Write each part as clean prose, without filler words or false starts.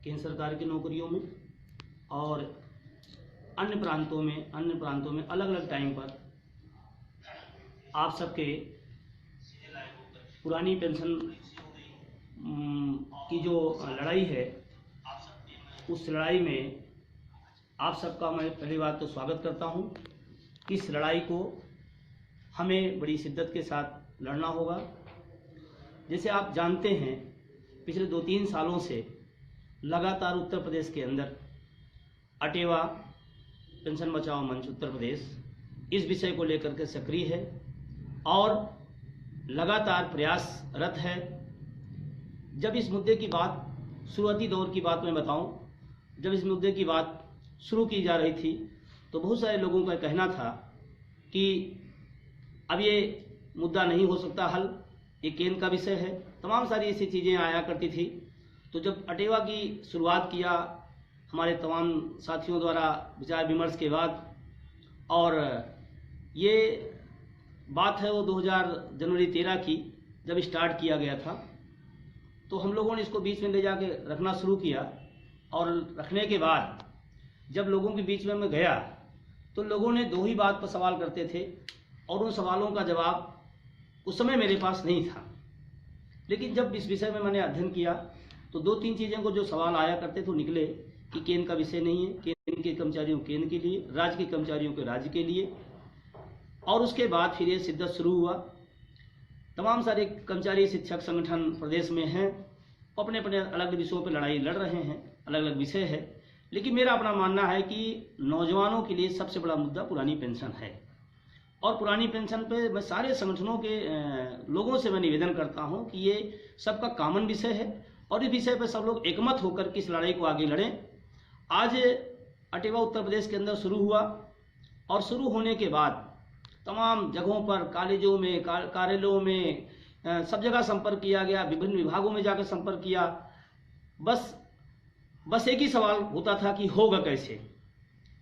केंद्र सरकार की नौकरियों में और अन्य प्रांतों में अलग अलग टाइम पर आप सबके पुरानी पेंशन की जो लड़ाई है, उस लड़ाई में आप सबका मैं पहली बात तो स्वागत करता हूं। इस लड़ाई को हमें बड़ी शिद्दत के साथ लड़ना होगा। जैसे आप जानते हैं, पिछले 2-3 सालों से लगातार उत्तर प्रदेश के अंदर अटेवा पेंशन बचाओ मंच उत्तर प्रदेश इस विषय को लेकर के सक्रिय है और लगातार प्रयासरत है। जब इस मुद्दे की बात, शुरुआती दौर की बात मैं बताऊं, जब इस मुद्दे की बात शुरू की जा रही थी तो बहुत सारे लोगों का कहना था कि अब ये मुद्दा नहीं हो सकता हल, ये केंद्र का विषय है, तमाम सारी ऐसी चीज़ें आया करती थी। तो जब अटेवा की शुरुआत किया हमारे तमाम साथियों द्वारा विचार विमर्श के बाद, और ये बात है वो 2000 जनवरी 13 की जब स्टार्ट किया गया था, तो हम लोगों ने इसको बीच में ले जाके रखना शुरू किया। और रखने के बाद जब लोगों के बीच में मैं गया तो लोगों ने 2 ही बात पर सवाल करते थे और उन सवालों का जवाब उस समय मेरे पास नहीं था। लेकिन जब इस विषय में मैंने अध्ययन किया तो 2-3 चीज़ें को जो सवाल आया करते थे निकले कि केंद्र का विषय नहीं है, केंद्र के कर्मचारियों केंद्र के लिए, राज्य के कर्मचारियों के राज्य के लिए। और उसके बाद फिर ये शिद्दत शुरू हुआ। तमाम सारे कर्मचारी शिक्षक संगठन प्रदेश में हैं, अपने अपने अलग विषयों पर लड़ाई लड़ रहे हैं, अलग अलग विषय है। लेकिन मेरा अपना मानना है कि नौजवानों के लिए सबसे बड़ा मुद्दा पुरानी पेंशन है। और पुरानी पेंशन पे मैं सारे संगठनों के लोगों से मैं निवेदन करता हूं कि ये सबका कॉमन विषय है और इस विषय पर सब लोग एकमत होकर के इस लड़ाई को आगे लड़ें। आज अटेवा उत्तर प्रदेश के अंदर शुरू हुआ और शुरू होने के बाद तमाम जगहों पर, कॉलेजों में, कार्यालयों में, सब जगह संपर्क किया गया, विभिन्न विभागों में जाकर संपर्क किया। बस एक ही सवाल होता था कि होगा कैसे।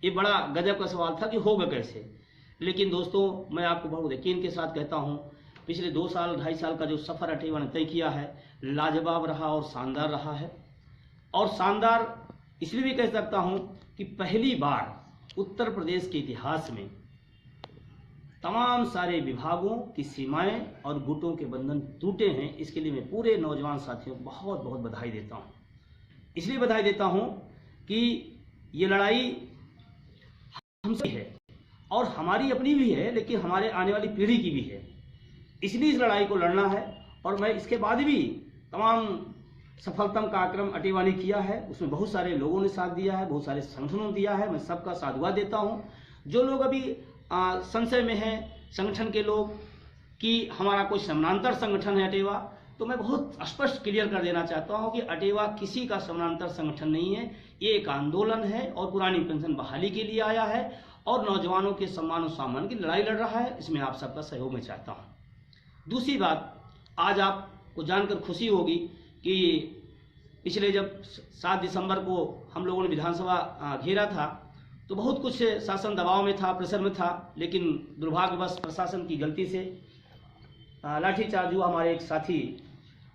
ये बड़ा गजब का सवाल था कि होगा कैसे। लेकिन दोस्तों, मैं आपको बहुत यकीन के साथ कहता हूँ, पिछले 2 साल 2.5 साल का जो सफ़र अटेवा ने तय किया है, लाजवाब रहा और शानदार रहा है। और शानदार इसलिए भी कह सकता हूँ कि पहली बार उत्तर प्रदेश के इतिहास में तमाम सारे विभागों की सीमाएं और गुटों के बंधन टूटे हैं। इसके लिए मैं पूरे नौजवान साथियों को बहुत बहुत बधाई देता हूँ। इसलिए बधाई देता हूँ कि ये लड़ाई हमसे है और हमारी अपनी भी है, लेकिन हमारे आने वाली पीढ़ी की भी है। इसलिए इस लड़ाई को लड़ना है। और मैं इसके बाद भी तमाम सफलतम कार्यक्रम अटेवा ने किया है, उसमें बहुत सारे लोगों ने साथ दिया है, बहुत सारे संगठनों ने दिया है। मैं सबका साधुवाद देता हूँ। जो लोग अभी संशय में हैं, संगठन के लोग, कि हमारा कोई समानांतर संगठन है अटेवा, तो मैं बहुत स्पष्ट क्लियर कर देना चाहता हूं कि अटेवा किसी का समानांतर संगठन नहीं है। ये एक आंदोलन है और पुरानी पेंशन बहाली के लिए आया है और नौजवानों के सम्मान और सम्मान की लड़ाई लड़ रहा है। इसमें आप सबका सहयोग मैं चाहता हूं। दूसरी बात, आज आपको जानकर खुशी होगी कि पिछले जब 7 दिसंबर को हम लोगों ने विधानसभा घेरा था तो बहुत कुछ शासन दबाव में था, प्रेशर में था, लेकिन दुर्भाग्यवश प्रशासन की गलती से लाठीचार्ज हुआ। हमारे एक साथी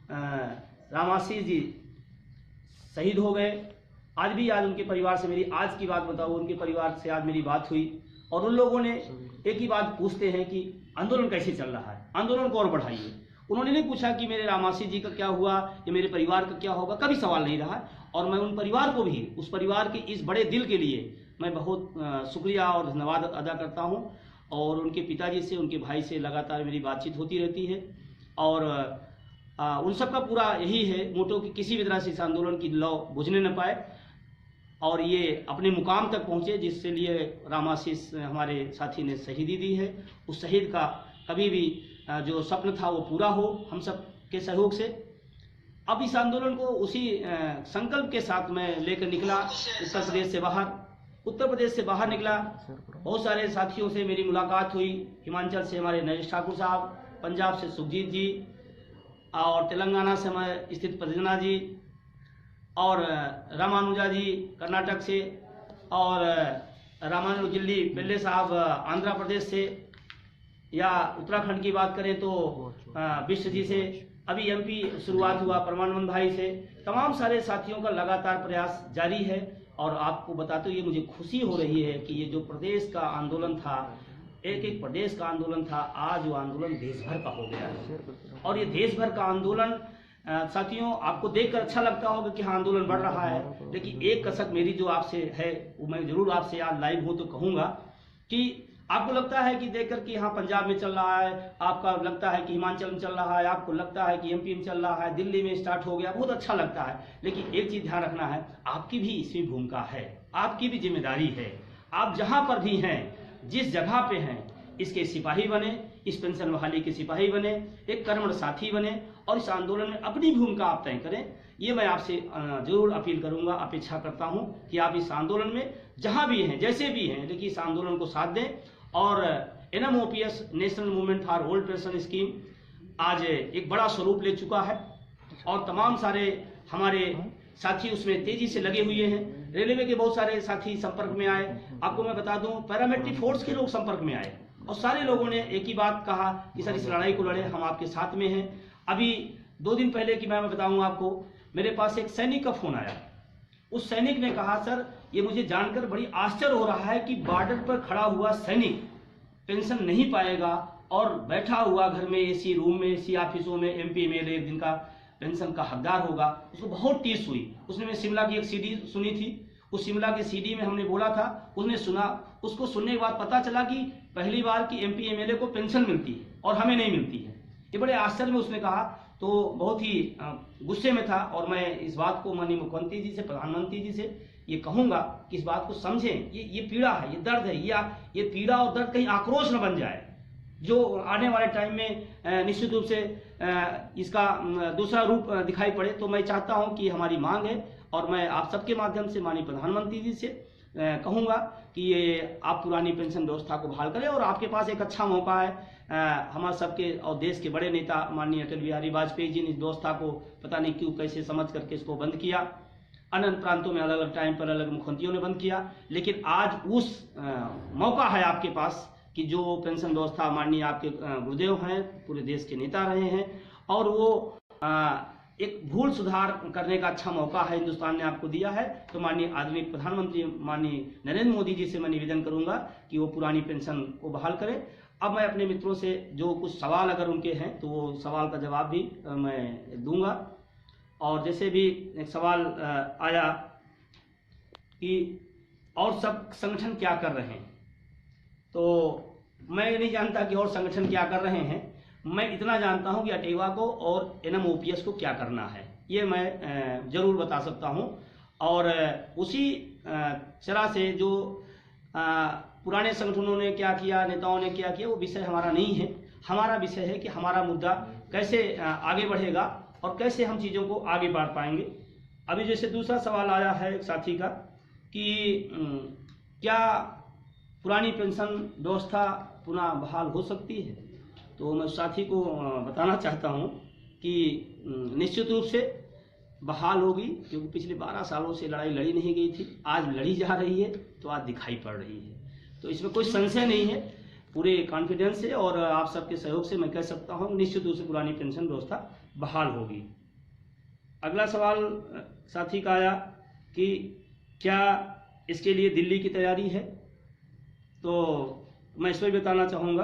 रामाशीष जी शहीद हो गए। आज उनके परिवार से मेरी, आज की बात बताऊँ, उनके परिवार से आज मेरी बात हुई और उन लोगों ने एक ही बात पूछते हैं कि आंदोलन कैसे चल रहा है, आंदोलन को और बढ़ाइए। उन्होंने नहीं पूछा कि मेरे रामाशीष जी का क्या हुआ या मेरे परिवार का क्या होगा, कभी सवाल नहीं रहा। और मैं उन परिवार को भी, उस परिवार के इस बड़े दिल के लिए मैं बहुत शुक्रिया और धन्यवाद अदा करता हूँ। और उनके पिताजी से, उनके भाई से लगातार मेरी बातचीत होती रहती है और उन सब का पूरा यही है मोटो कि किसी भी तरह से इस आंदोलन की लौ बुझने न पाए और ये अपने मुकाम तक पहुँचे, जिससे लिए रामाशीष हमारे साथी ने शहीदी दी है। उस शहीद का कभी भी जो स्वप्न था वो पूरा हो हम सब के सहयोग से। अब इस आंदोलन को उसी संकल्प के साथ मैं लेकर निकला। उत्तर प्रदेश से बाहर निकला। बहुत सारे साथियों से मेरी मुलाकात हुई। हिमाचल से हमारे नरेश ठाकुर साहब, पंजाब से सुखजीत जी और तेलंगाना से हमारे स्थित प्रजना जी और रामानुजा जी कर्नाटक से और रामानुजिल्ली पिल्ले साहब आंध्र प्रदेश से, या उत्तराखंड की बात करें तो विश्व जी से, अभी एमपी शुरुआत हुआ परमानंद भाई से। तमाम सारे साथियों का लगातार प्रयास जारी है। और आपको बताते हुए मुझे खुशी हो रही है कि ये जो प्रदेश का आंदोलन था, एक एक प्रदेश का आंदोलन था, आज वो आंदोलन देश भर का हो गया है। और ये देश भर का आंदोलन साथियों, आपको देखकर अच्छा लगता होगा कि हाँ आंदोलन बढ़ रहा है, लेकिन एक कसक मेरी जो आपसे है वो मैं जरूर आपसे आज लाइव हूँ तो कहूँगा कि आपको लगता है कि देखकर कि हाँ पंजाब में चल रहा है, आपका लगता है कि हिमाचल में चल रहा है, आपको लगता है कि एमपी में चल रहा है, दिल्ली में स्टार्ट हो गया, बहुत अच्छा लगता है। लेकिन एक चीज ध्यान रखना है, आपकी भी इसमें भूमिका है, आपकी भी जिम्मेदारी है। आप जहां पर भी हैं, जिस जगह पे हैं, इसके सिपाही बने, इस पेंशन बहाली के सिपाही बने, एक कर्मठ साथी बने और इस आंदोलन में अपनी भूमिका आप तय करें। ये मैं आपसे जरूर अपील करूंगा, अपेक्षा करता हूं कि आप इस आंदोलन में जहां भी हैं, जैसे भी हैं, लेकिन इस आंदोलन को साथ दें। और NMOPS national movement for old pension scheme आज एक बड़ा स्वरूप ले चुका है और तमाम सारे हमारे साथी उसमें तेजी से लगे हुए हैं। रेलवे के बहुत सारे साथी संपर्क में आए, आपको मैं बता दूं पैरामिलिट्री फोर्स के लोग संपर्क में आए और सारे लोगों ने एक ही बात कहा कि सर इस लड़ाई को लड़े, हम आपके साथ में हैं। अभी 2 दिन पहले की मैं बताऊं आपको, मेरे पास एक सैनिक का फोन आया। उस सैनिक ने कहा सर ये मुझे जानकर बड़ी आश्चर्य हो रहा है कि बॉर्डर पर खड़ा हुआ सैनिक पेंशन नहीं पाएगा और बैठा हुआ घर में एसी रूम में, एसी ऑफिसों में MP MLA एक दिन का पेंशन का हकदार होगा। उसको बहुत टीस हुई। उसने मैं शिमला की एक CD सुनी थी, उस शिमला के CD में हमने बोला था, उसने सुना, उसको सुनने के बाद पता चला कि पहली बार की MP MLA को पेंशन मिलती है और हमें नहीं मिलती है। ये बड़े आश्चर्य में उसने कहा, तो बहुत ही गुस्से में था। और मैं इस बात को माननीय मुख्यमंत्री जी से, प्रधानमंत्री जी से ये कहूंगा कि इस बात को समझें। ये पीड़ा है, ये दर्द है, ये पीड़ा और दर्द कहीं आक्रोश न बन जाए, जो आने वाले टाइम में निश्चित रूप से इसका दूसरा रूप दिखाई पड़े। तो मैं चाहता हूं कि हमारी मांग है और मैं आप सबके माध्यम से माननीय प्रधानमंत्री जी से कहूंगा कि ये आप पुरानी पेंशन व्यवस्था को बहाल करें। और आपके पास एक अच्छा मौका है, हमारे सबके और देश के बड़े नेता माननीय अटल बिहारी वाजपेयी जी ने इस व्यवस्था को पता नहीं क्यों कैसे समझ करके इसको बंद किया। अन्य प्रांतों में अलग अलग टाइम पर अलग मुख्यमंत्रियों ने बंद किया, लेकिन आज उस मौका है आपके पास कि जो पेंशन व्यवस्था माननीय आपके गुरुदेव हैं, पूरे देश के नेता रहे हैं, और वो एक भूल सुधार करने का अच्छा मौका है हिंदुस्तान ने आपको दिया है। तो माननीय आदरणीय प्रधानमंत्री माननीय नरेंद्र मोदी जी से मैं निवेदन करूंगा कि वो पुरानी पेंशन को बहाल करें। अब मैं अपने मित्रों से जो कुछ सवाल अगर उनके हैं तो वो सवाल का जवाब भी मैं दूंगा। और जैसे भी एक सवाल आया कि और सब संगठन क्या कर रहे हैं, तो मैं नहीं जानता कि और संगठन क्या कर रहे हैं। मैं इतना जानता हूं कि अटेवा को और NMOPS को क्या करना है, ये मैं जरूर बता सकता हूं। और उसी तरह से जो पुराने संगठनों ने क्या किया, नेताओं ने क्या किया, वो विषय हमारा नहीं है। हमारा विषय है कि हमारा मुद्दा कैसे आगे बढ़ेगा और कैसे हम चीज़ों को आगे बढ़ा पाएंगे। अभी जैसे दूसरा सवाल आया है एक साथी का कि क्या पुरानी पेंशन व्यवस्था पुनः बहाल हो सकती है, तो मैं साथी को बताना चाहता हूं कि निश्चित रूप से बहाल होगी, क्योंकि पिछले 12 सालों से लड़ाई लड़ी नहीं गई थी, आज लड़ी जा रही है तो आज दिखाई पड़ रही है। तो इसमें कोई संशय नहीं है, पूरे कॉन्फिडेंस से और आप सबके सहयोग से मैं कह सकता हूं निश्चित रूप से पुरानी पेंशन व्यवस्था बहाल होगी। अगला सवाल साथी का आया कि क्या इसके लिए दिल्ली की तैयारी है, तो मैं इस पर बताना चाहूँगा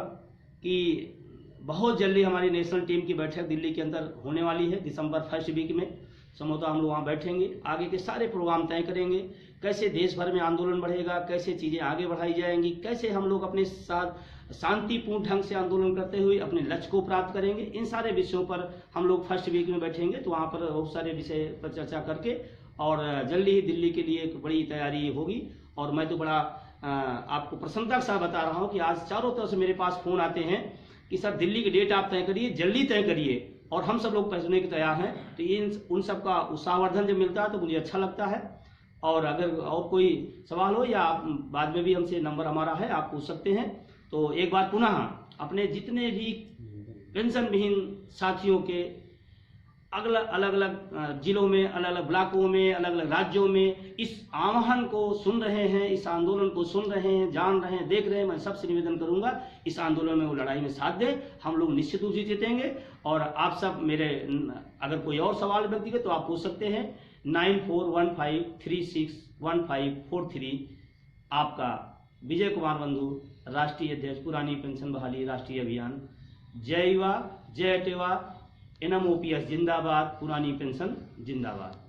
कि बहुत जल्दी हमारी नेशनल टीम की बैठक दिल्ली के अंदर होने वाली है। दिसंबर फर्स्ट वीक में संभवतः हम लोग वहाँ बैठेंगे, आगे के सारे प्रोग्राम तय करेंगे, कैसे देश भर में आंदोलन बढ़ेगा, कैसे चीज़ें आगे बढ़ाई जाएंगी, कैसे हम लोग अपने साथ शांतिपूर्ण ढंग से आंदोलन करते हुए अपने लक्ष्य को प्राप्त करेंगे। इन सारे विषयों पर हम लोग फर्स्ट वीक में बैठेंगे, तो वहाँ पर बहुत सारे विषय पर चर्चा करके और जल्दी ही दिल्ली के लिए एक बड़ी तैयारी होगी। और मैं तो बड़ा आपको प्रसन्नता के साथ बता रहा हूँ कि आज चारों तरफ से मेरे पास फ़ोन आते हैं कि सर दिल्ली की डेट आप तय करिए, जल्दी तय करिए, और हम सब लोग पहुँचने के तैयार हैं। तो ये उन सब का उत्साहवर्धन जब मिलता है तो मुझे अच्छा लगता है। और अगर और कोई सवाल हो या बाद में भी हमसे नंबर हमारा है, आप पूछ सकते हैं। तो एक बार पुनः अपने जितने भी पेंशन विहीन साथियों के अलग अलग जिलों में, अलग अलग ब्लॉकों में, अलग अलग राज्यों में इस आह्वान को सुन रहे हैं, इस आंदोलन को सुन रहे हैं, जान रहे हैं, देख रहे हैं। मैं सबसे निवेदन करूंगा इस आंदोलन में, वो लड़ाई में साथ दें। हम लोग निश्चित रूप से जीतेंगे। और आप सब मेरे अगर कोई और सवाल व्यक्तिगत तो आप पूछ सकते हैं। 9415361543 आपका विजय कुमार बंधु, राष्ट्रीय अध्यक्ष पुरानी पेंशन बहाली राष्ट्रीय अभियान। जय युवा, जय टेवा, NMOPS जिंदाबाद, पुरानी पेंशन जिंदाबाद।